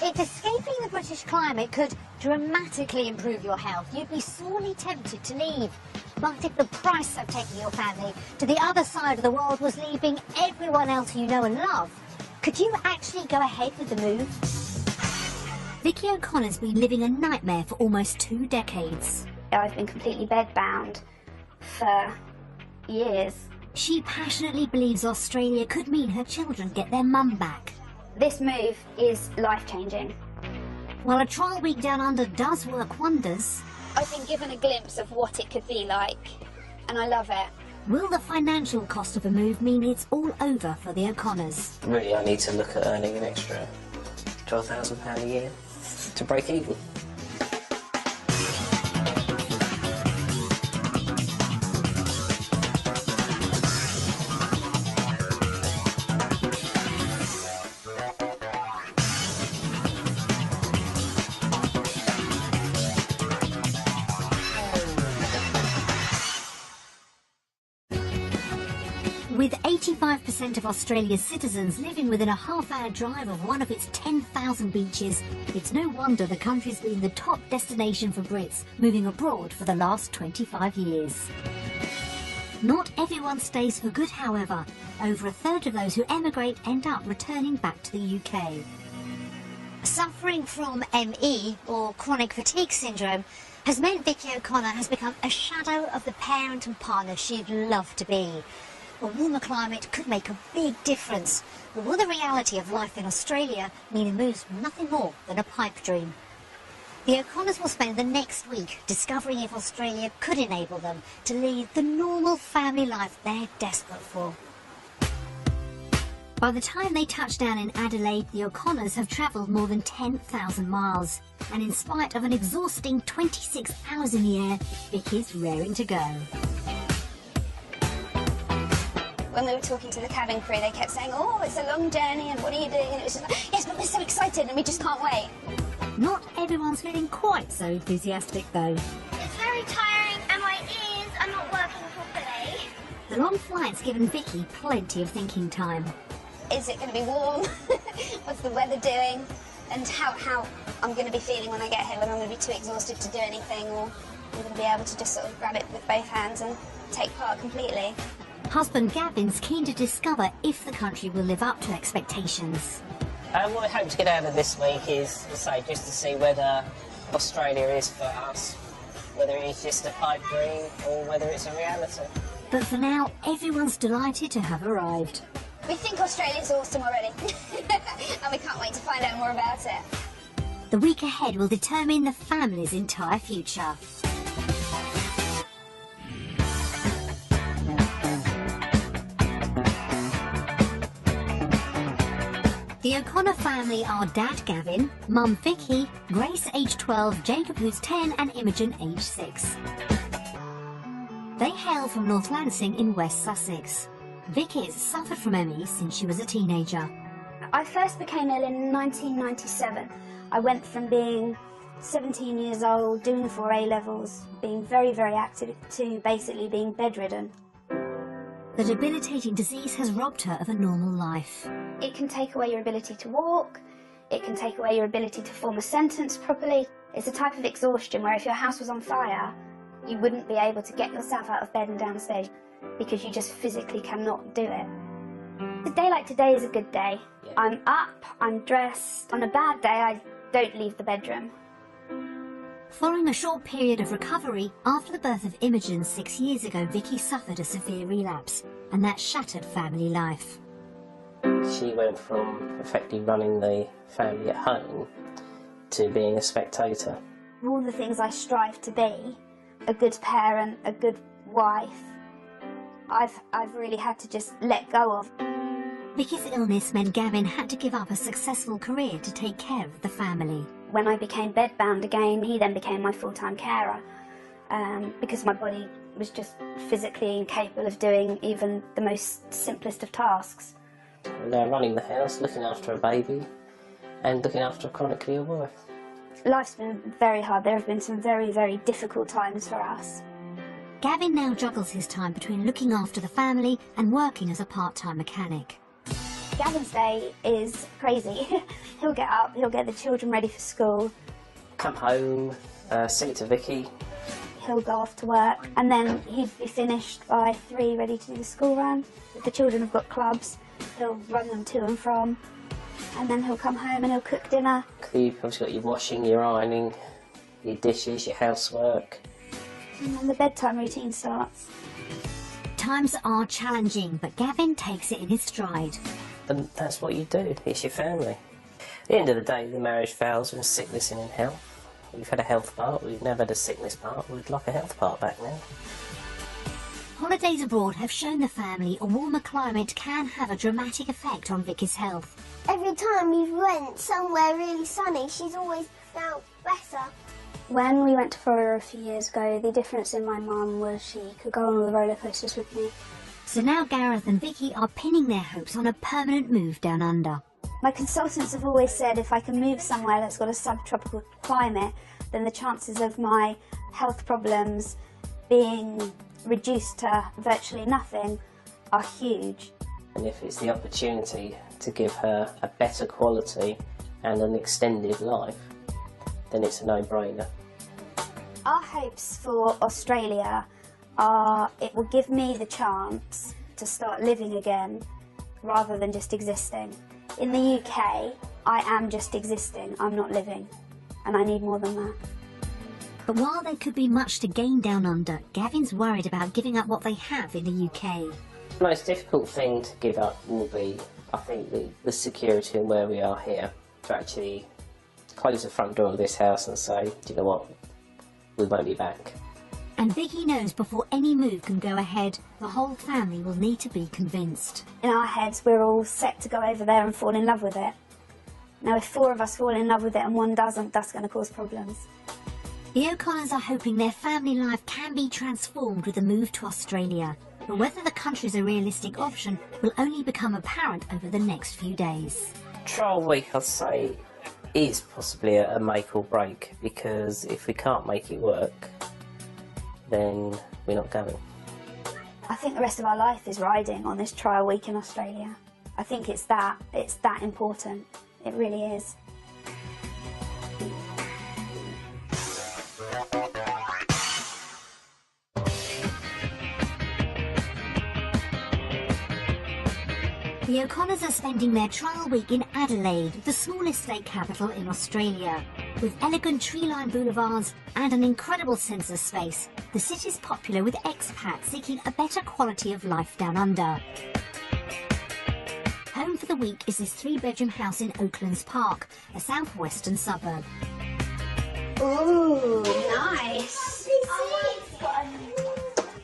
If escaping the British climate could dramatically improve your health, you'd be sorely tempted to leave. But if the price of taking your family to the other side of the world was leaving everyone else you know and love, could you actually go ahead with the move? Vicky O'Connor's been living a nightmare for almost 2 decades. I've been completely bedbound for years. She passionately believes Australia could mean her children get their mum back. This move is life-changing. While a trial week down under does work wonders, I've been given a glimpse of what it could be like, and I love it. will the financial cost of a move mean it's all over for the O'Connors? Really, I need to look at earning an extra £12,000 a year to break even. With 85% of Australia's citizens living within a half-hour drive of one of its 10,000 beaches, it's no wonder the country's been the top destination for Brits moving abroad for the last 25 years. Not everyone stays for good, however. Over a third of those who emigrate end up returning back to the UK. Suffering from ME, or chronic fatigue syndrome, has meant Vicky O'Connor has become a shadow of the parent and partner she'd love to be. A warmer climate could make a big difference, but will the reality of life in Australia mean a move's nothing more than a pipe dream? The O'Connors will spend the next week discovering if Australia could enable them to lead the normal family life they're desperate for. By the time they touch down in Adelaide, the O'Connors have travelled more than 10,000 miles, and in spite of an exhausting 26 hours in the air, Vicky's raring to go. When we were talking to the cabin crew, they kept saying, "Oh, it's a long journey, and what are you doing?" And it was just like, "Yes, but we're so excited, and we just can't wait." Not everyone's feeling quite so enthusiastic, though. It's very tiring and my ears are not working properly. The long flight's given Vicky plenty of thinking time. Is it going to be warm? What's the weather doing? And how I'm going to be feeling when I get here, whether I'm going to be too exhausted to do anything, or I'm going to be able to just sort of grab it with both hands and take part completely. Husband Gavin's keen to discover if the country will live up to expectations. What I hope to get out of this week is, say, just to see whether Australia is for us, whether it's just a pipe dream or whether it's a reality. But for now, everyone's delighted to have arrived. We think Australia's awesome already, and we can't wait to find out more about it. The week ahead will determine the family's entire future. The O'Connor family are Dad Gavin, Mum Vicky, Grace age 12, Jacob who's 10 and Imogen age 6. They hail from North Lancing in West Sussex. Vicky has suffered from ME since she was a teenager. I first became ill in 1997. I went from being 17 years old, doing 4 A-levels, being very, very active, to basically being bedridden. The debilitating disease has robbed her of a normal life. It can take away your ability to walk, it can take away your ability to form a sentence properly. It's a type of exhaustion where if your house was on fire, you wouldn't be able to get yourself out of bed and downstairs because you just physically cannot do it. A day like today is a good day. Yeah. I'm up, I'm dressed. On a bad day, I don't leave the bedroom. Following a short period of recovery, after the birth of Imogen 6 years ago, Vicky suffered a severe relapse, and that shattered family life. She went from effectively running the family at home to being a spectator. All the things I strive to be, a good parent, a good wife, I've really had to just let go of. Vicky's illness meant Gavin had to give up a successful career to take care of the family. When I became bedbound again, he then became my full-time carer because my body was just physically incapable of doing even the most simplest of tasks. Running the house, looking after a baby and looking after a chronically ill wife. Life's been very hard. There have been some very, very difficult times for us. Gavin now juggles his time between looking after the family and working as a part-time mechanic. Gavin's day is crazy. He'll get up, he'll get the children ready for school. Come home, sing to Vicky. He'll go off to work, and then he'd be finished by 3, ready to do the school run. If the children have got clubs, he'll run them to and from. And then he'll come home and he'll cook dinner. You've obviously got your washing, your ironing, your dishes, your housework. And then the bedtime routine starts. Times are challenging, but Gavin takes it in his stride. And that's what you do, it's your family. At the end of the day, the marriage fails with sickness and in health. We've had a health part, we've never had a sickness part, we'd like a health part back now. Holidays abroad have shown the family a warmer climate can have a dramatic effect on Vicky's health. Every time we went somewhere really sunny, she's always felt better. When we went to Florida a few years ago, the difference in my mum was she could go on all the roller coasters with me. So now Gareth and Vicky are pinning their hopes on a permanent move down under. My consultants have always said if I can move somewhere that's got a subtropical climate, then the chances of my health problems being reduced to virtually nothing are huge. And if it's the opportunity to give her a better quality and an extended life, then it's a no-brainer. Our hopes for Australia are it will give me the chance to start living again rather than just existing. In the UK, I am just existing, I'm not living, and I need more than that. But while there could be much to gain down under, Gavin's worried about giving up what they have in the UK. The most difficult thing to give up will be, I think, the security and where we are here, to actually close the front door of this house and say, do you know what, we won't be back. And Vicky knows before any move can go ahead, the whole family will need to be convinced. In our heads, we're all set to go over there and fall in love with it. Now, if 4 of us fall in love with it and 1 doesn't, that's going to cause problems. The O'Connors are hoping their family life can be transformed with a move to Australia. But whether the country's a realistic option will only become apparent over the next few days. Trial week, I'd say, is possibly a make or break, because if we can't make it work, then we're not going. I think the rest of our life is riding on this trial week in Australia. I think it's that important. It really is. The O'Connors are spending their trial week in Adelaide, the smallest state capital in Australia. With elegant tree-lined boulevards and an incredible sense of space, the city's popular with expats seeking a better quality of life down under. Home for the week is this 3-bedroom house in Oaklands Park, a southwestern suburb. Ooh, nice.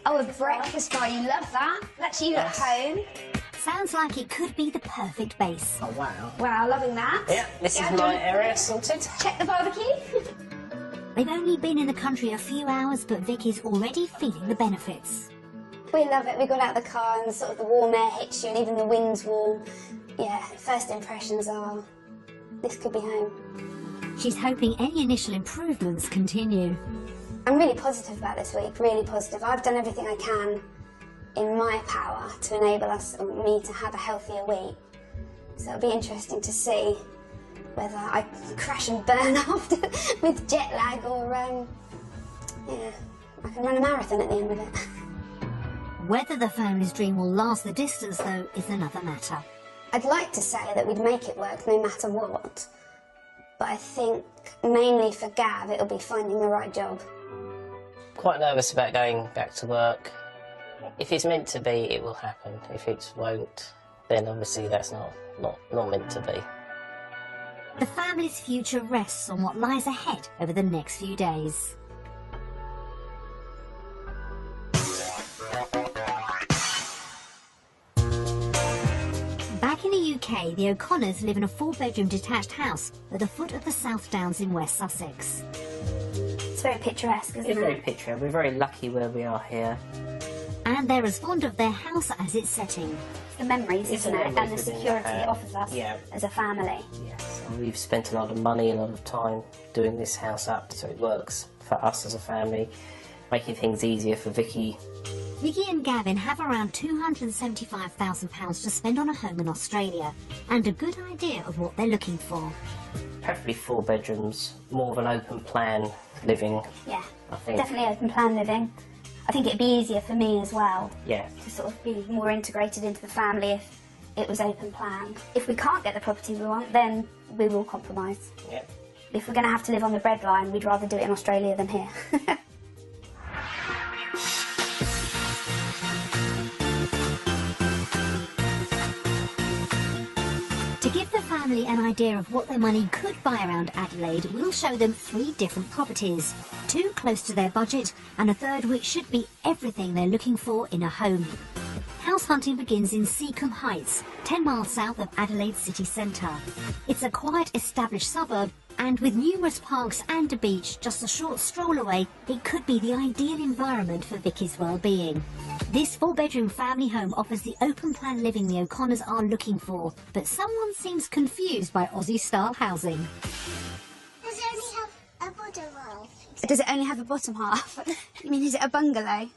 Oh, a breakfast bar, you love that. That's you at home. Sounds like it could be the perfect base. Oh, wow. Wow, loving that. Yeah, this is my area sorted. Check the barbecue. They've only been in the country a few hours, but Vicky's already feeling the benefits. We love it. We got out of the car and sort of the warm air hits you and even the wind's warm. Yeah, first impressions are, this could be home. She's hoping any initial improvements continue. I'm really positive about this week, really positive. I've done everything I can in my power to enable me to have a healthier week. So it'll be interesting to see whether I crash and burn after with jet lag or, yeah, I can run a marathon at the end of it. Whether the family's dream will last the distance, though, is another matter. I'd like to say that we'd make it work no matter what, but I think mainly for Gav it'll be finding the right job. Quite nervous about going back to work. If it's meant to be, it will happen. If it won't, then obviously that's not meant to be. The family's future rests on what lies ahead over the next few days. Back in the UK, the O'Connors live in a 4-bedroom detached house at the foot of the South Downs in West Sussex. It's very picturesque, isn't it? It's very picturesque. We're very lucky where we are here. And they're as fond of their house as its setting. The memories, isn't it? And the security it offers us as a family. Yes, and we've spent a lot of money, a lot of time doing this house up, so it works for us as a family, making things easier for Vicky Vicky and Gavin have around £275,000 to spend on a home in Australia and a good idea of what they're looking for. Preferably 4 bedrooms, more of an open plan living. Yeah, I think. definitely open plan living. I think it'd be easier for me as well. Yeah. To sort of be more integrated into the family if it was open plan. If we can't get the property we want, then we will compromise. Yeah. If we're going to have to live on the breadline, we'd rather do it in Australia than here. To give the family an idea of what their money could buy around Adelaide, we'll show them 3 different properties, 2 close to their budget and a third which should be everything they're looking for in a home. House hunting begins in Seacombe Heights, 10 miles south of Adelaide city centre. It's a quiet established suburb, and with numerous parks and a beach just a short stroll away, it could be the ideal environment for Vicky's well-being. This 4-bedroom family home offers the open plan living the O'Connors are looking for, but someone seems confused by Aussie-style housing. Does it only have a bottom half? Does it only have a bottom half? You mean, is it a bungalow?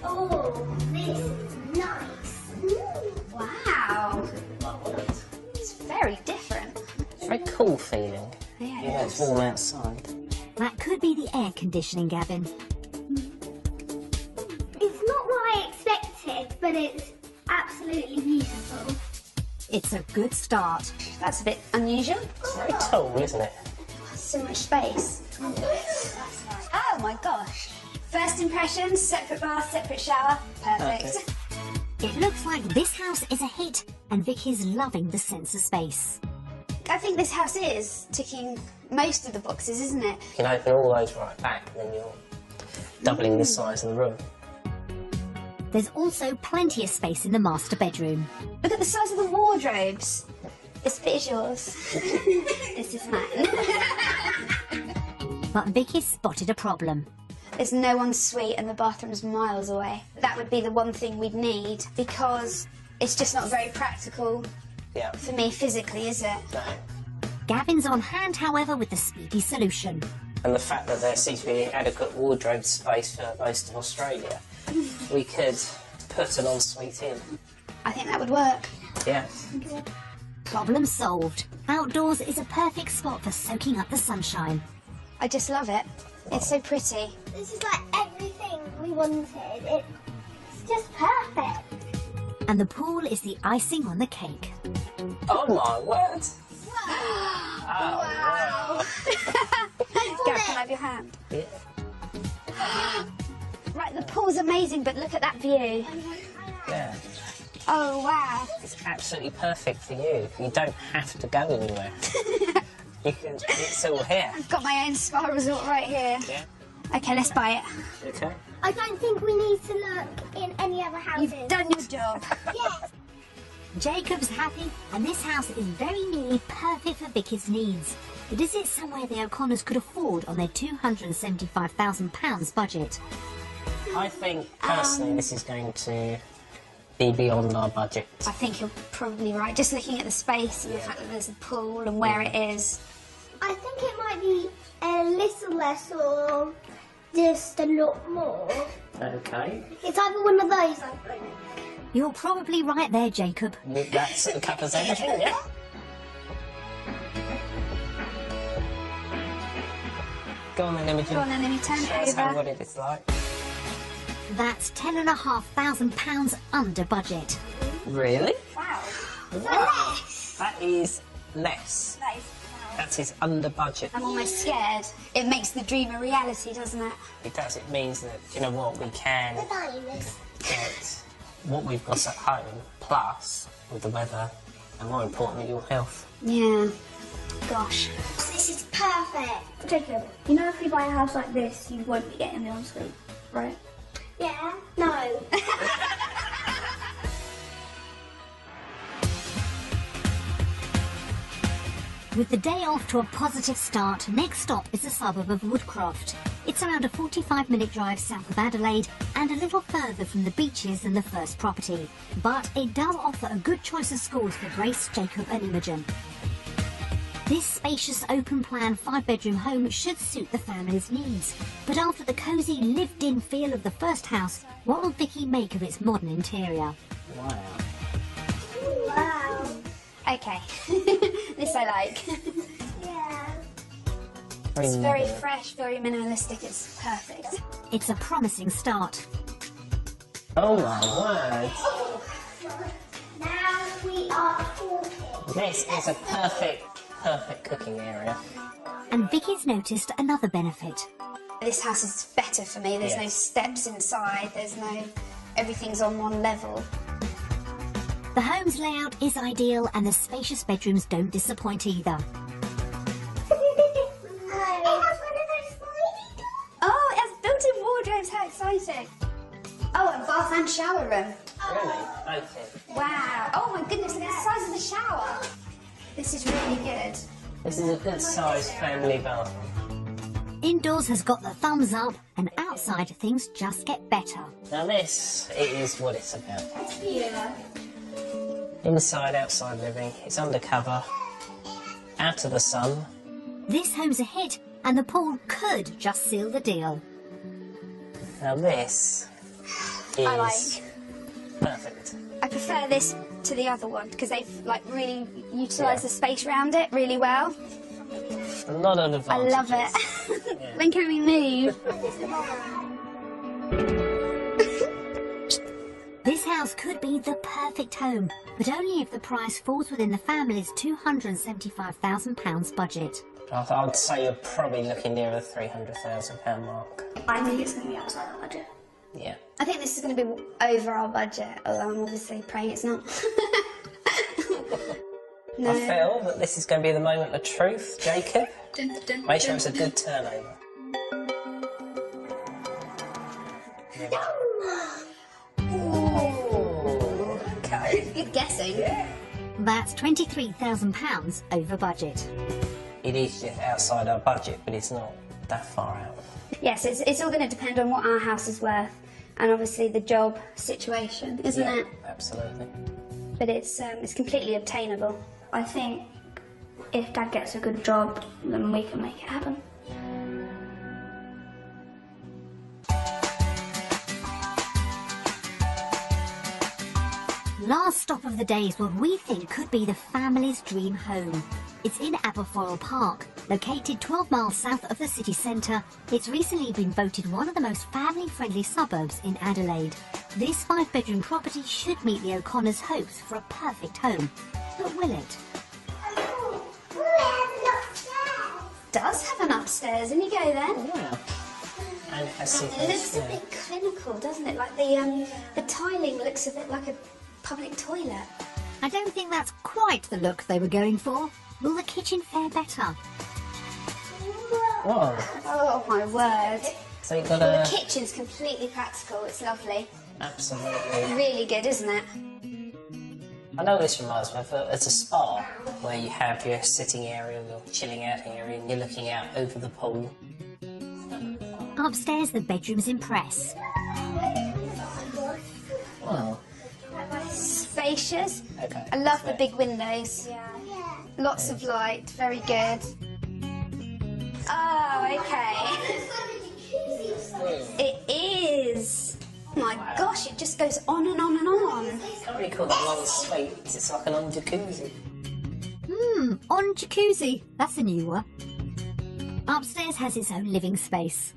Oh, this is nice. Wow. It's very different. It's a very cool feeling. Yeah, Yeah, it's warm outside. That could be the air conditioning, Gavin. It's not what I expected, but it's absolutely beautiful. It's a good start. That's a bit unusual. It's very tall, isn't it? So much space. Oh my gosh. First impressions, separate bath, separate shower. Perfect. It looks like this house is a hit, and Vicky's loving the sense of space. I think this house is ticking most of the boxes, isn't it? You can open all those right back, and then you're doubling the size of the room. There's also plenty of space in the master bedroom. Look at the size of the wardrobes. This bit is yours. This is mine. But Vicky spotted a problem. There's no ensuite and the bathroom's miles away. That would be the one thing we'd need, because it's just not very practical Yeah. for me physically, is it? No. Gavin's on hand, however, with the speedy solution. And the fact that there seems to be adequate wardrobe space for most of Australia, we could put an ensuite in. I think that would work. Yeah. Problem solved. Outdoors is a perfect spot for soaking up the sunshine. I just love it. It's so pretty. This is like everything we wanted. It's just perfect. And the pool is the icing on the cake. Oh my word! Wow. Gav, can I have your hand? Yeah. Right, the pool's amazing, but look at that view. Yeah. Oh, wow. It's absolutely perfect for you. You don't have to go anywhere. You can, it's all here. I've got my own spa resort right here. Yeah. Okay, let's buy it. Okay. I don't think we need to look in any other houses. You've done your job. Yes. Jacob's happy, and this house is very nearly perfect for Vicky's needs. But is it somewhere the O'Connors could afford on their £275,000 budget? I think, personally, this is going to be beyond our budget. I think you're probably right. Just looking at the space and the fact that there's a pool and where it is. I think it might be a little less or just a lot more. Okay. It's either one of those, I think. You're probably right there, Jacob. That's a couple of everything, yeah? Go on then, Imogen. Go on then, let me turn Show it us how over. what it is like. That's £10,500 under budget. Really? Wow. Wow. That is less. That is... That is under budget. I'm almost scared. It makes the dream a reality, doesn't it? It does. It means that, you know what, we can get what we've got at home, plus with the weather, and more importantly, your health. Yeah. Gosh. This is perfect. Jacob, you know if we buy a house like this, you won't be getting the ensuite, right? Yeah? No. With the day off to a positive start, next stop is the suburb of Woodcroft. It's around a 45-minute drive south of Adelaide and a little further from the beaches than the first property. But it does offer a good choice of schools for Grace, Jacob and Imogen. This spacious open-plan 5-bedroom home should suit the family's needs. But after the cosy, lived-in feel of the first house, what will Vicky make of its modern interior? Wow. Wow. Okay, this I like. Yeah. It's very fresh, very minimalistic, it's perfect. It's a promising start. Oh my word. Now we are talking. This is a perfect cooking area. And Vicky's noticed another benefit. This house is better for me, there's no Yes. steps inside, everything's on one level. The home's layout is ideal and the spacious bedrooms don't disappoint either. Oh, it has built-in wardrobes, how exciting! Oh, a bath and shower room. Really? Okay. Wow. Oh my goodness, look at the size of the shower. This is really good. This is a good sized family bathroom. Indoors has got the thumbs up and outside things just get better. Now this is what it's about. Yeah. Inside, outside living, it's undercover, out of the sun. This home's a hit and the pool could just seal the deal. Now this is I like. perfect. I prefer this to the other one because they've like really utilised the space around it really well. A lot of I advantages. love it. When can we move? This house could be the perfect home, but only if the price falls within the family's £275,000 budget. I'd say you're probably looking near the £300,000 mark. I think it's going to be outside our budget. Yeah. I think this is going to be over our budget, although I'm obviously praying it's not. No. I feel that this is going to be the moment of truth, Jacob. Make sure it's a good turnover. Ooh, okay. Good guessing. That's £23,000 over budget. It is just outside our budget, but it's not that far out. Yes, it's all going to depend on what our house is worth, and obviously the job situation, isn't Yeah, it? absolutely. But it's completely obtainable. I think if Dad gets a good job, then we can make it happen. Last stop of the day is what we think could be the family's dream home. It's in Aberfoyle Park, located 12 miles south of the city centre. It's recently been voted one of the most family-friendly suburbs in Adelaide. This 5-bedroom property should meet the O'Connors' hopes for a perfect home. But will it? Does have an upstairs, and you go then. Yeah. And it has It looks a bit clinical, doesn't it? Like the tiling looks a bit like a public toilet. I don't think that's quite the look they were going for. Will the kitchen fare better? Whoa. Oh my word. So you've got Well, a... the kitchen's completely practical. It's lovely. Absolutely. Really good, isn't it? I know this reminds me of it's a spa where you have your sitting area, your chilling out area, and you're looking out over the pool. Upstairs, the bedrooms impress. Wow. Spacious. Okay. I love the big windows. Lots of light. Very good. Oh, okay. It is. Oh my gosh, it just goes on and on and on. I can't really call that long suite. It's like an on jacuzzi. On jacuzzi. That's a new one. Upstairs has its own living space.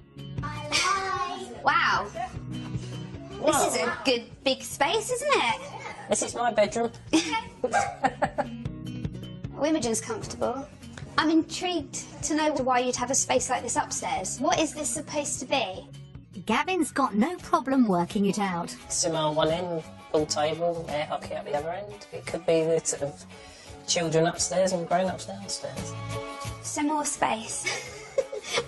Wow. This is a good big space, isn't it? This is my bedroom. Imogen's comfortable. I'm intrigued to know why you'd have a space like this upstairs. What is this supposed to be? Gavin's got no problem working it out. Cinema on one end, pool table, air hockey at the other end. It could be the sort of children upstairs and grown-ups downstairs. Some more space.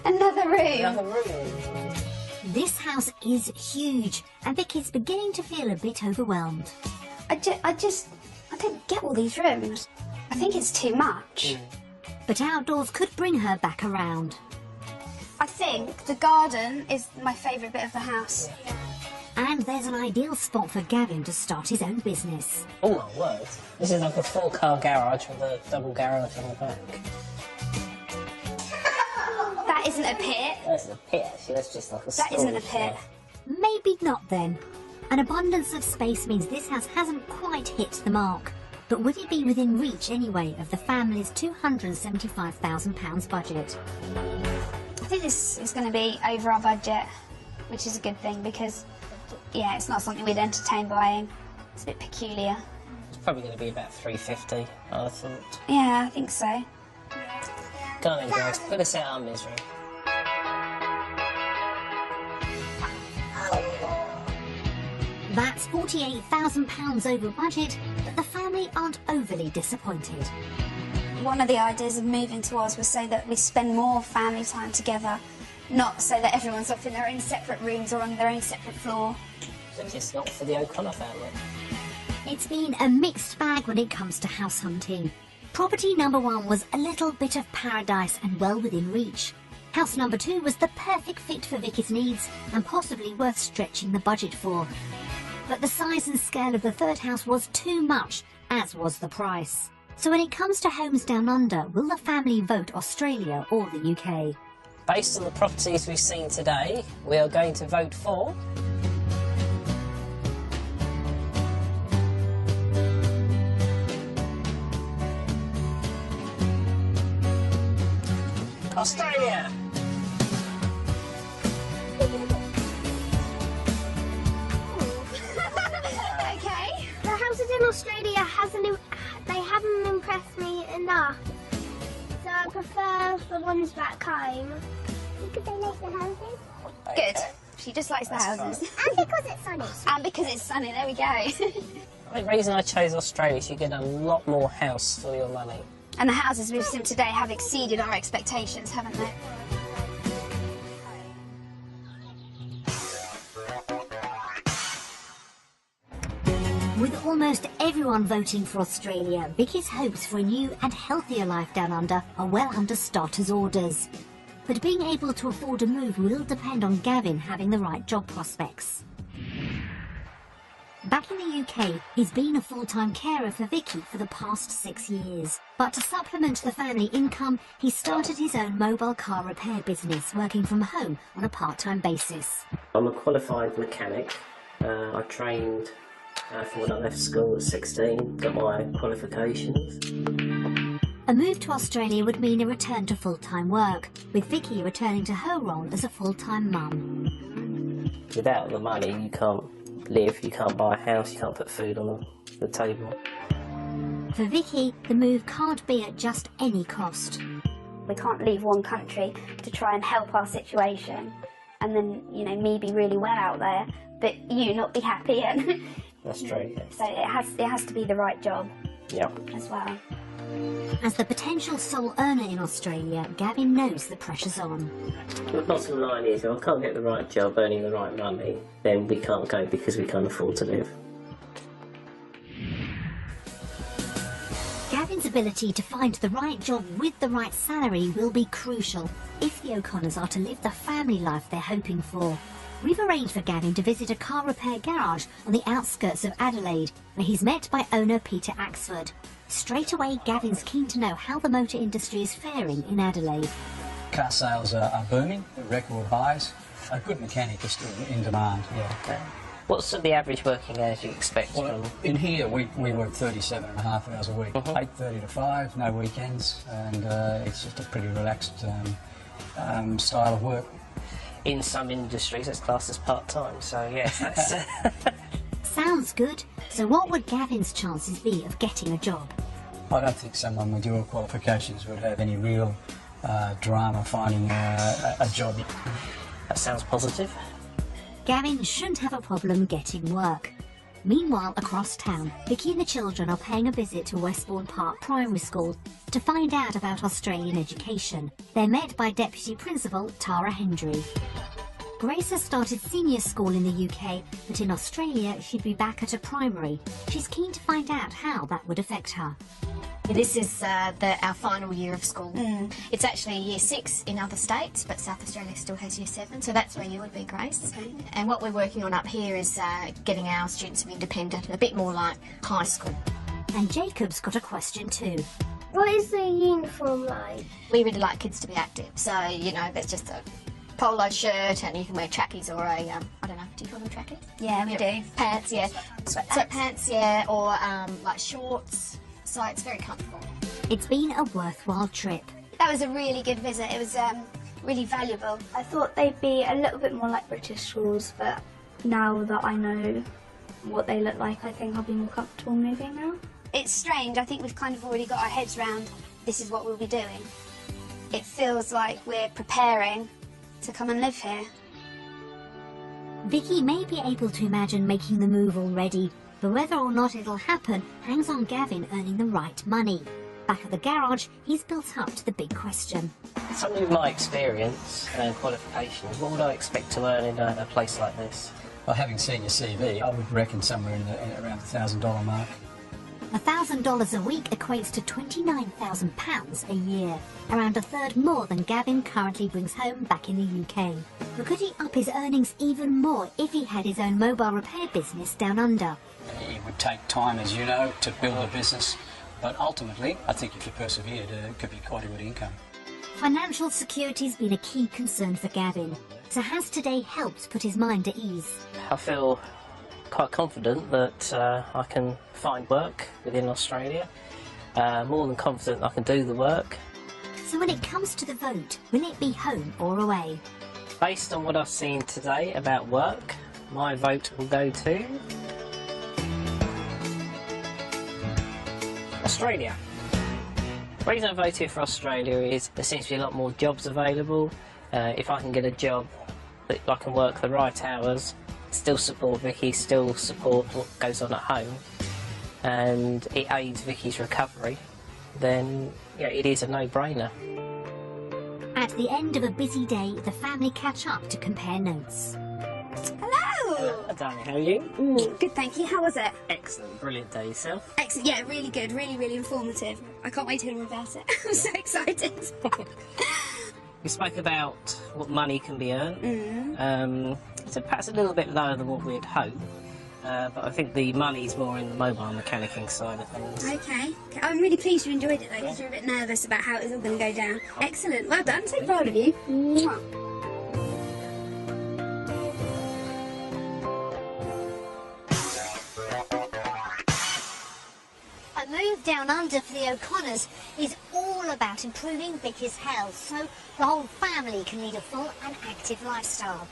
Another room. Another room. This house is huge, and Vicky's beginning to feel a bit overwhelmed. I don't get all these rooms. I think it's too much. But outdoors could bring her back around. I think the garden is my favourite bit of the house. And there's an ideal spot for Gavin to start his own business. Oh my word. This is like a 4-car garage with a double garage on the back. isn't a pit. That isn't a pit, actually. That's just like a That isn't a storage pit. shed. Maybe not then. An abundance of space means this house hasn't quite hit the mark. But would it be within reach anyway of the family's £275,000 budget? I think this is going to be over our budget, which is a good thing because, yeah, it's not something we'd entertain buying. It's a bit peculiar. It's probably going to be about $350, I thought. Yeah, I think so. Go on then, Grace. Put us out our misery. That's £48,000 over budget, but the family aren't overly disappointed. One of the ideas of moving to Oz was so that we spend more family time together, not so that everyone's off in their own separate rooms or on their own separate floor. It's not for the O'Connor family. It's been a mixed bag when it comes to house hunting. Property number 1 was a little bit of paradise and well within reach. House number 2 was the perfect fit for Vicky's needs and possibly worth stretching the budget for. But the size and scale of the third house was too much, as was the price. So when it comes to homes down under, will the family vote Australia or the UK? Based on the properties we've seen today, we are going to vote for... Australia! Okay. The houses in Australia haven't impressed me enough. So I prefer the ones back home. Because they like the houses. Good. She just likes the That's houses. And because it's sunny. And because it's sunny, there we go. The reason I chose Australia is you get a lot more house for your money. And the houses we've seen today have exceeded our expectations, haven't they? With almost everyone voting for Australia, Vicky's hopes for a new and healthier life down under are well under starters' orders. But being able to afford a move will depend on Gavin having the right job prospects. Back in the UK, he's been a full-time carer for Vicky for the past 6 years. But to supplement the family income, he started his own mobile car repair business, working from home on a part-time basis. I'm a qualified mechanic. I trained for when I left school at 16, got my qualifications. A move to Australia would mean a return to full-time work, with Vicky returning to her role as a full-time mum. Without the money, you can't live, you can't buy a house, you can't put food on the table. For Vicky, the move can't be at just any cost. We can't leave one country to try and help our situation and then, you know, me be really well out there, but you not be happy. And That's true. so it has to be the right job Yeah. as well. As the potential sole earner in Australia, Gavin knows the pressure's on. The bottom line is, if I can't get the right job, earning the right money, then we can't go because we can't afford to live. Gavin's ability to find the right job with the right salary will be crucial if the O'Connors are to live the family life they're hoping for. We've arranged for Gavin to visit a car repair garage on the outskirts of Adelaide, where he's met by owner Peter Axford. Straight away, Gavin's keen to know how the motor industry is faring in Adelaide. Car sales are booming, record highs. A good mechanic is still in demand, yeah. Okay. What's the average working hours you expect Well, from... in here we work 37 and a half hours a week, 8:30 to 5, no weekends, and it's just a pretty relaxed style of work. In some industries, it's classed as part-time, so yes, that's... Sounds good. So what would Gavin's chances be of getting a job? I don't think someone with your qualifications would have any real drama finding a job. That sounds positive. Gavin shouldn't have a problem getting work. Meanwhile, across town, Vicky and the children are paying a visit to Westbourne Park Primary School to find out about Australian education. They're met by Deputy Principal Tara Hendry. Grace has started senior school in the UK, but in Australia she'd be back at a primary. She's keen to find out how that would affect her. This is our final year of school. It's actually year 6 in other states, but South Australia still has year 7, so that's where you would be, Grace. And what we're working on up here is getting our students to be independent, a bit more like high school. And Jacob's got a question too. What is the uniform like? We really like kids to be active, so you know, there's just a polo shirt and you can wear trackies or a, I don't know, do you call them trackies? Yeah, we do. Pants, yeah. Sweatpants, yeah, or like shorts, so it's very comfortable. It's been a worthwhile trip. That was a really good visit. It was really valuable. I thought they'd be a little bit more like British schools, but now that I know what they look like, I think I'll be more comfortable moving now. It's strange. I think we've kind of already got our heads round this is what we'll be doing. It feels like we're preparing to come and live here. Vicky may be able to imagine making the move already, but whether or not it'll happen hangs on Gavin earning the right money. Back at the garage, he's built up to the big question. Somebody with my experience and qualifications, what would I expect to earn in a place like this? Well, having seen your CV, I would reckon somewhere in around the $1,000 mark. $1,000 a week equates to £29,000 a year, around a third more than Gavin currently brings home back in the UK. But could he up his earnings even more if he had his own mobile repair business down under? It would take time, as you know, to build a business, but ultimately, I think if you persevered, it could be quite a good income. Financial security's been a key concern for Gavin, so has today helped put his mind at ease? I feel quite confident that I can find work within Australia. More than confident I can do the work. So when it comes to the vote, will it be home or away? Based on what I've seen today about work, my vote will go to Australia. The reason I voted for Australia is there seems to be a lot more jobs available. If I can get a job that I can work the right hours, still support Vicky, still support what goes on at home, and it aids Vicky's recovery, then yeah, it is a no-brainer. At the end of a busy day, the family catch up to compare notes. Hello! Danny, how are you? Good, thank you. How was it? Excellent, brilliant day yourself. Excellent, yeah, really good, really informative. I can't wait to hear about it. I'm so excited. We spoke about what money can be earned. So perhaps a little bit lower than what we had hoped, but I think the money's more in the mobile mechanicking side of things. Okay. I'm really pleased you enjoyed it though, because you're a bit nervous about how it was all going to go down. Excellent, well done, so proud of you. Mwah. A move down under for the O'Connors is all about improving Vicky's health so the whole family can lead a full and active lifestyle.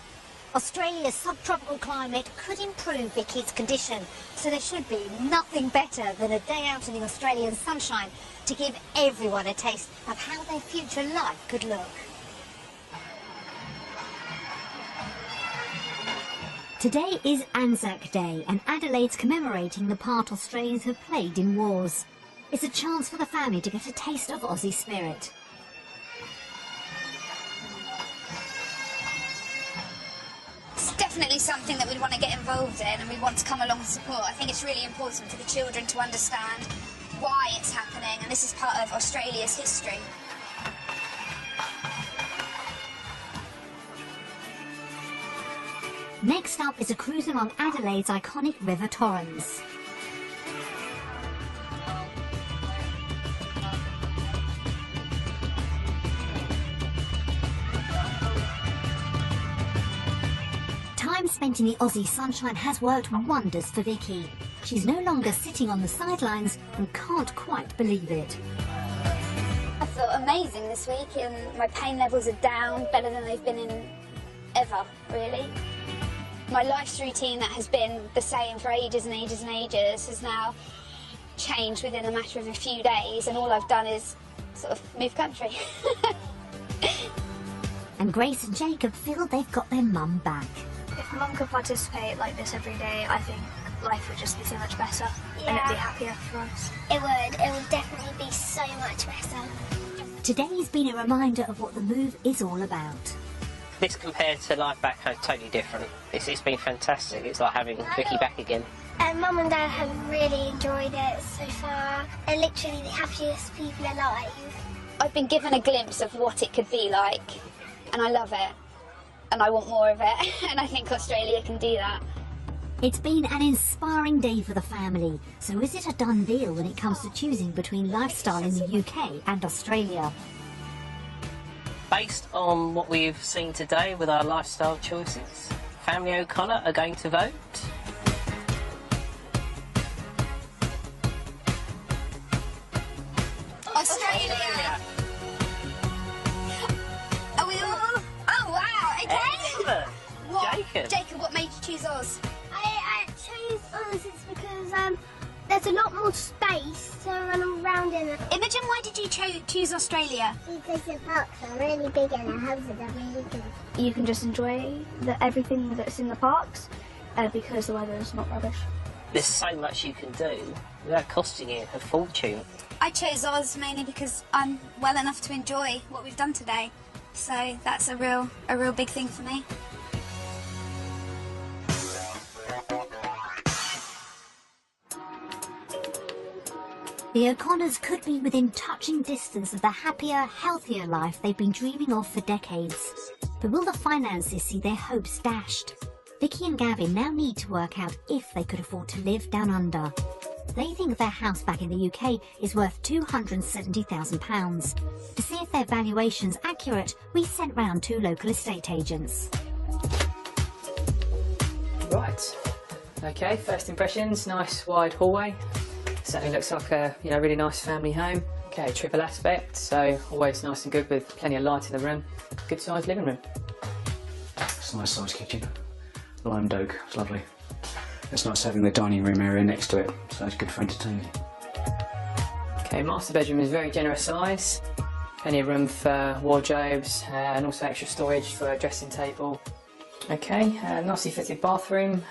Australia's subtropical climate could improve Vicky's condition, so there should be nothing better than a day out in the Australian sunshine to give everyone a taste of how their future life could look. Today is Anzac Day, and Adelaide's commemorating the part Australians have played in wars. It's a chance for the family to get a taste of Aussie spirit. It's definitely something that we'd want to get involved in and we want to come along and support. I think it's really important for the children to understand why it's happening, and this is part of Australia's history. Next up is a cruise along Adelaide's iconic River Torrens. Time spent in the Aussie sunshine has worked wonders for Vicky. She's no longer sitting on the sidelines and can't quite believe it. I feel amazing this week and my pain levels are down, better than they've been in ever, really. My life's routine that has been the same for ages and ages and ages has now changed within a matter of a few days, and all I've done is sort of move country. And Grace and Jacob feel they've got their mum back. If Mum could participate like this every day, I think life would just be so much better and it'd be happier for us. It would definitely be so much better. Today's been a reminder of what the move is all about. This compared to life back home, totally different. It's been fantastic. It's like having Vicky back again. Mum and Dad have really enjoyed it so far. They're literally the happiest people alive. I've been given a glimpse of what it could be like, and I love it. And I want more of it, and I think Australia can do that. It's been an inspiring day for the family. So is it a done deal when it comes to choosing between lifestyle in the UK and Australia? Based on what we've seen today with our lifestyle choices, Family O'Connor are going to vote. Australia! Are we all? Oh wow, okay! Excellent! Jacob! Jacob, what made you choose Oz? I chose Oz because there's a lot more space to run around in. Imogen, why did you choose Australia? Because the parks are really big and the houses are really good. You can just enjoy everything that's in the parks because the weather is not rubbish. There's so much you can do without costing you a fortune. I chose Oz mainly because I'm well enough to enjoy what we've done today. So that's a real big thing for me. The O'Connors could be within touching distance of the happier, healthier life they've been dreaming of for decades. But will the finances see their hopes dashed? Vicky and Gavin now need to work out if they could afford to live down under. They think their house back in the UK is worth £270,000. To see if their valuation's accurate, we sent round 2 local estate agents. Right, okay, first impressions, nice wide hallway. Certainly looks like a really nice family home. Okay, triple aspect, so always nice and good with plenty of light in the room. Good sized living room. It's a nice sized kitchen. Lime oak, it's lovely. It's nice having the dining room area next to it, so it's good for entertaining. Okay, master bedroom is very generous size. Plenty of room for wardrobes and also extra storage for a dressing table. Okay, nicely fitted bathroom.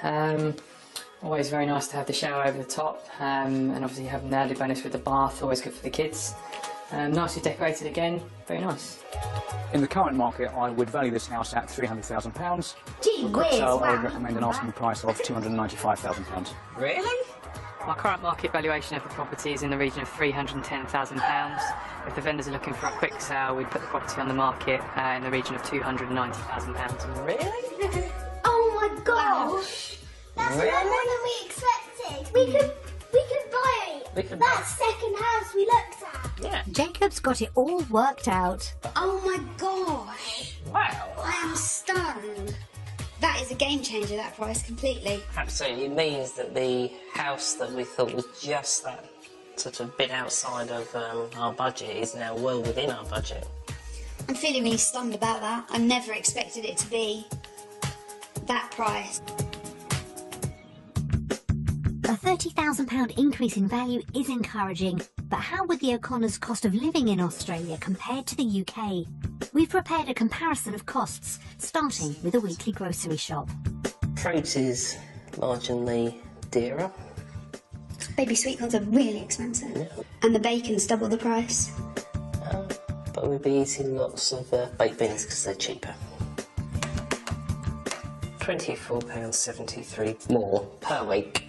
Always very nice to have the shower over the top, and obviously having the added bonus with the bath, always good for the kids. Nicely decorated again, very nice. In the current market, I would value this house at £300,000. Gee whiz, So I would wow. recommend an asking price of £295,000. Really? Our current market valuation of the property is in the region of £310,000. If the vendors are looking for a quick sale, we'd put the property on the market in the region of £290,000. Really? Oh my gosh! That's Really? a lot more than we expected. We could buy that second house we looked at. Yeah. Jacob's got it all worked out. Oh my gosh! Wow. I am stunned. That is a game changer, that price, completely. Absolutely. It means that the house that we thought was just that sort of bit outside of our budget is now well within our budget. I'm feeling really stunned about that. I never expected it to be that price. A £30,000 increase in value is encouraging, but how would the O'Connors' cost of living in Australia compared to the UK? We've prepared a comparison of costs, starting with a weekly grocery shop. Fruit is marginally dearer. Baby sweet corns are really expensive. Yeah. And the bacon's double the price. But we'll be eating lots of baked beans because they're cheaper. £24.73 more per week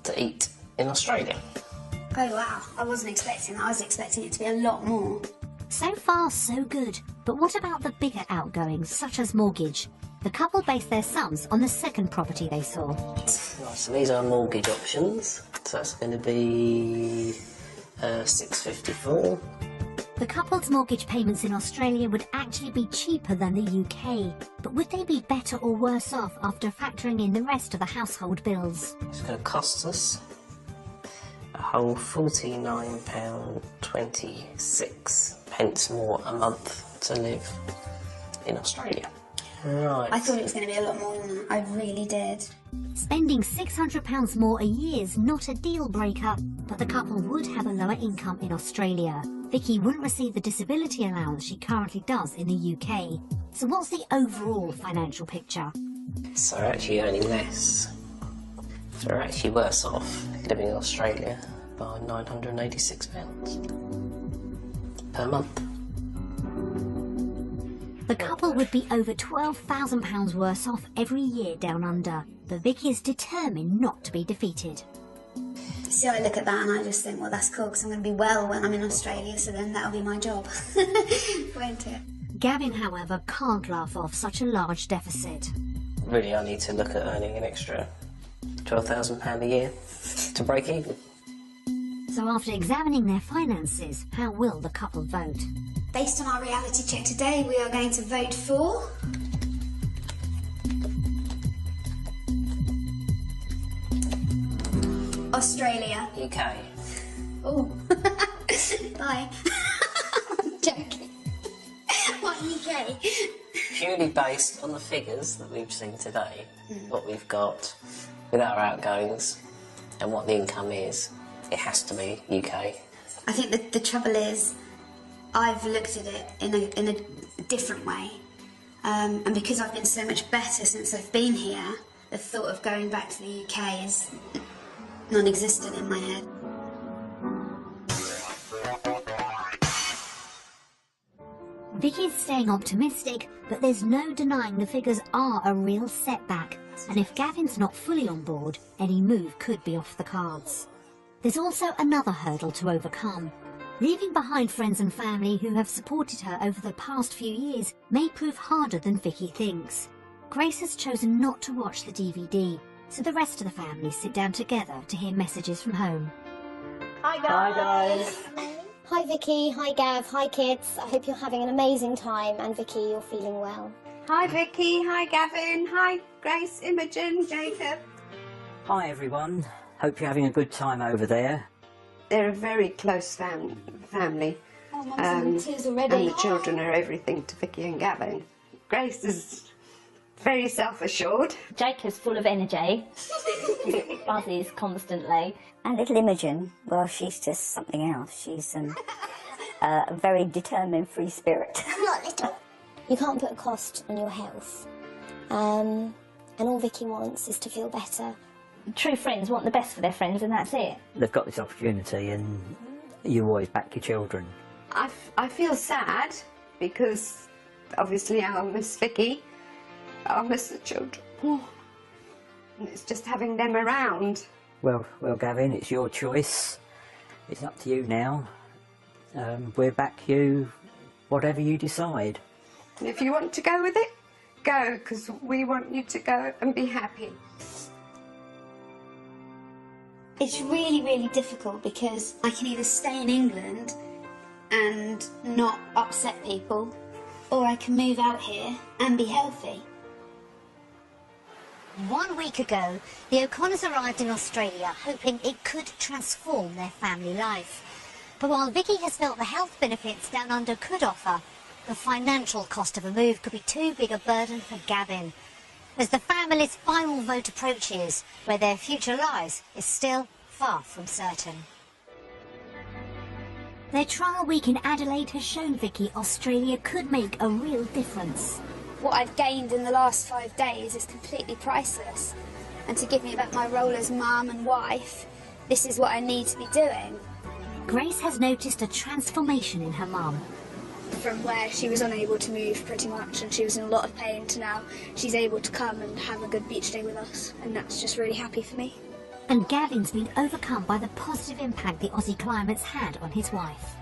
to eat in Australia. Oh wow, I wasn't expecting that. I was expecting it to be a lot more. So far, so good. But what about the bigger outgoings, such as mortgage? The couple based their sums on the second property they saw. Right, so these are mortgage options. So that's going to be $654. The couple's mortgage payments in Australia would actually be cheaper than the UK. But would they be better or worse off after factoring in the rest of the household bills? It's going to cost us a whole £49.26 more a month to live in Australia. Right. I thought it was going to be a lot more than that. I really did. Spending £600 more a year is not a deal breaker, but the couple would have a lower income in Australia. Vicky wouldn't receive the disability allowance she currently does in the UK. So what's the overall financial picture? So we're actually earning less. So we're actually worse off living in Australia by £986 per month. The couple would be over £12,000 worse off every year down under, but Vicky is determined not to be defeated. See, I look at that and I just think, well, that's cool because I'm going to be well when I'm in Australia, so then that'll be my job. Won't it? Gavin, however, can't laugh off such a large deficit. Really, I need to look at earning an extra £12,000 a year to break even. So after examining their finances, how will the couple vote? Based on our reality check today, we are going to vote for... Australia. UK. Oh. Bye. I'm joking. What, UK? Purely based on the figures that we've seen today, what we've got with our outgoings and what the income is, it has to be UK. I think that the trouble is, I've looked at it in a different way. And because I've been so much better since I've been here, the thought of going back to the UK is non-existent in my head. Vicky's staying optimistic, but there's no denying the figures are a real setback. And if Gavin's not fully on board, any move could be off the cards. There's also another hurdle to overcome. Leaving behind friends and family who have supported her over the past few years may prove harder than Vicky thinks. Grace has chosen not to watch the DVD, so the rest of the family sit down together to hear messages from home. Hi guys! Hi Vicky, hi Gav, hi kids. I hope you're having an amazing time, and Vicky, you're feeling well. Hi Vicky, hi Gavin, hi Grace, Imogen, Jacob. Hi everyone, hope you're having a good time over there. They're a very close family. Oh, Mum's in tears already. And the children are everything to Vicky and Gavin. Grace is very self-assured. Jacob's full of energy, buzzes constantly. And little Imogen, well, she's just something else. She's a very determined free spirit. Not little. You can't put a cost on your health. And all Vicky wants is to feel better. True friends want the best for their friends, and that's it. They've got this opportunity and you always back your children. I feel sad because obviously I'll miss Vicky. I'll miss the children. Oh. And it's just having them around. Well, Gavin, it's your choice. It's up to you now. We'll back you, whatever you decide. And if you want to go with it, go, because we want you to go and be happy. It's really, really difficult because I can either stay in England and not upset people, or I can move out here and be healthy. 1 week ago, the O'Connors arrived in Australia, hoping it could transform their family life. But while Vicky has felt the health benefits down under could offer, the financial cost of a move could be too big a burden for Gavin. As the family's final vote approaches, where their future lies is still far from certain. Their trial week in Adelaide has shown Vicky Australia could make a real difference. What I've gained in the last 5 days is completely priceless. And to give me back my role as mum and wife, this is what I need to be doing. Grace has noticed a transformation in her mum. From where she was unable to move pretty much and she was in a lot of pain to now she's able to come and have a good beach day with us, and that's just really happy for me. And Gavin's been overcome by the positive impact the Aussie climate's had on his wife.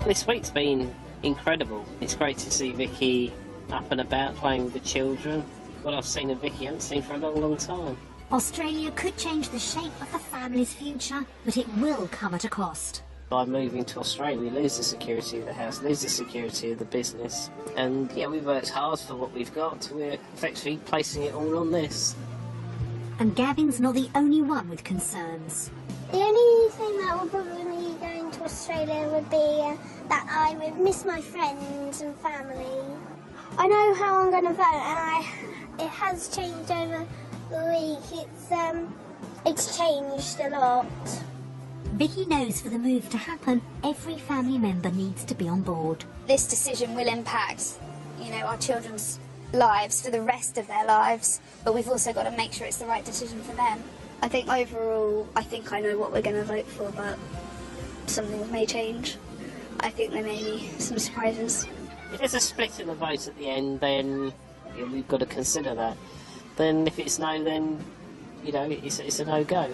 This week's been incredible. It's great to see Vicky up and about playing with the children. What I've seen of Vicky I haven't seen for a long, long time. Australia could change the shape of the family's future, but it will come at a cost. By moving to Australia, we lose the security of the house, lose the security of the business. And yeah, we've worked hard for what we've got. We're effectively placing it all on this. And Gavin's not the only one with concerns. The only thing that would bother me going to Australia would be that I would miss my friends and family. I know how I'm going to vote, and it has changed over the week. It's changed a lot. Vicky knows for the move to happen, every family member needs to be on board. This decision will impact, our children's lives for the rest of their lives, but we've also got to make sure it's the right decision for them. I think overall, I think I know what we're going to vote for, but some things may change. I think there may be some surprises. If there's a split in the vote at the end, then we've got to consider that. Then if it's no, then, it's a no-go.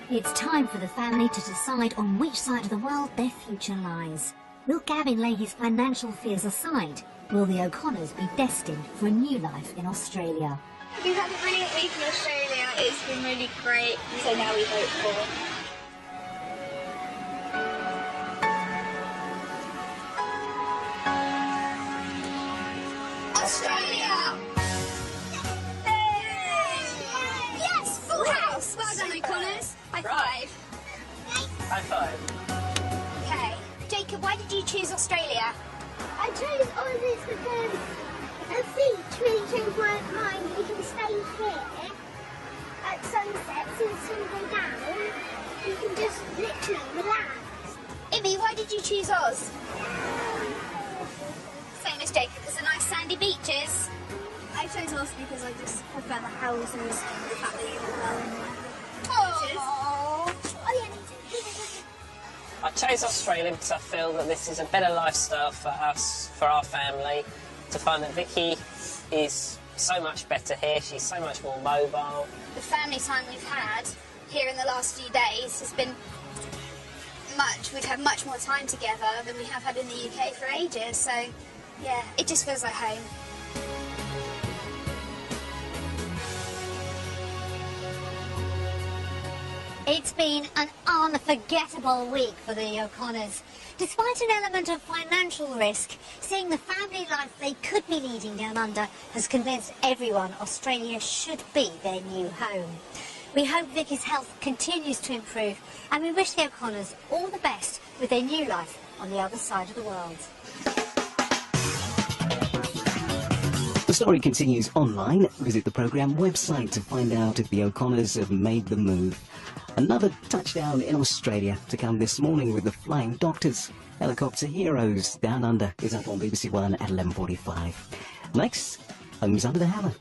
It's time for the family to decide on which side of the world their future lies. Will Gavin lay his financial fears aside? Will the O'Connors be destined for a new life in Australia? We've had a brilliant week in Australia. It's been really great. So now we vote for Australia! Yes, full house! Well done, O'Connors. High five. High five. Okay. Jacob, why did you choose Australia? I chose Aussies because a beach really changed my mind. You can stay here at sunset, so the sun go down. You can just literally relax. Ivy, why did you choose Oz? Same as Jacob, because the nice sandy beaches. I chose Oz because I just prefer the houses and the fact that you can Oh, I chose Australia because I feel that this is a better lifestyle for us, for our family, to find that Vicky is so much better here, she's so much more mobile. The family time we've had here in the last few days has been we've had much more time together than we have had in the UK for ages, so yeah, it just feels like home. It's been an unforgettable week for the O'Connors. Despite an element of financial risk, seeing the family life they could be leading down under has convinced everyone Australia should be their new home. We hope Vicky's health continues to improve, and we wish the O'Connors all the best with their new life on the other side of the world. The story continues online. Visit the programme website to find out if the O'Connors have made the move. Another touchdown in Australia to come this morning with the Flying Doctors. Helicopter Heroes Down Under is up on BBC One at 11:45. Next, Homes Under the Hammer.